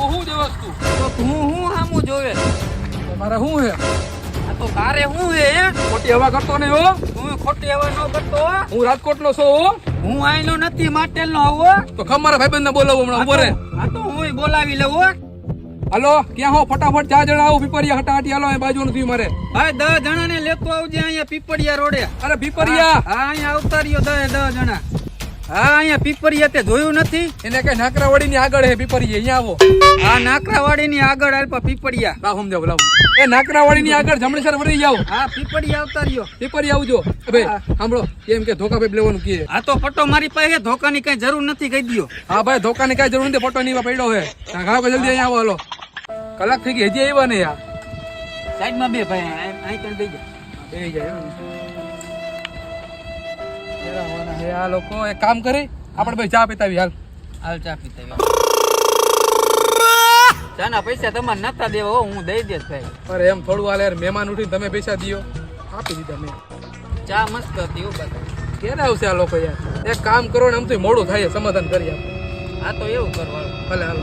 હું શું દેવસ તું તો તું હું હામું જોવે મારે શું હે આ તો તારે હું હે ખોટી હવા કરતો નહીં હો તું ખોટી હવા ન કરતો હું રાજકોટ નો છો હો હું આઈનો નથી માટેલ નો આવો તો ખમ મારા ભાઈબંધ ને બોલાવું હમણાં ઉભો રે આ તો હું બોલાવી લઉં હાલો ક્યાં હો ફટાફટ 4 જણા આવું પીપરિયા હટાહટી હાલો અહીં બાજુ નથી મારે ભાઈ 10 જણાને લેતો આવજે અહીંયા પીપળિયા રોડે અરે પીપરિયા હા અહીંયા આવતા રહ્યો 10 જણા હા અહીંયા પીપળિયા તે જોયું નથી એને કઈ નાકરાવાડી ની આગળ હે પીપરિયા અહીંયા આવો આ નાકરાવાડી ની આગળ આલ્પા પીપળિયા લાવ સમજાવ લાવ એ નાકરાવાડી ની આગળ જમણેસર વળી જાવ હા પીપળિયા આવતા રહ્યો પીપરિયા આવજો ભાઈ સાંભળો કેમ કે ધોકા પેપ લેવાનું કે આ તો પટ્ટો મારી પાસે ધોકાની કઈ જરૂર નથી કહી દયો હા ભાઈ ધોકાની કઈ જરૂર નથી ફોટો નીવા પડ્યો હે ઘાવ કે જલ્દી અહીંયા આવો હાલો કલાક થઈ ગઈ હજી આવ્યા ને યાર સાઈડમાં બે ભાઈ અહીં કઈ બેસી જા એ જાય આ લોકો એક કામ કરી આપણે ભાઈ ચા પીતાવી હાલ હાલ ચા પીતા ચાના પૈસા તમારે નતા દેવા હો હું દઈ દેસ ભાઈ અરે એમ થોડું હાલ યાર મહેમાન ઉઠીને તમે પૈસા દિયો આપી દીધા મેં ચા મસ્ત હતી હો બધા ક્યારે આવશે આ લોકો યાર એક કામ કરો ને આમ તો મોડું થાય સમાધાન કરી આપણે આ તો એવું કરવાનું ભલે હાલો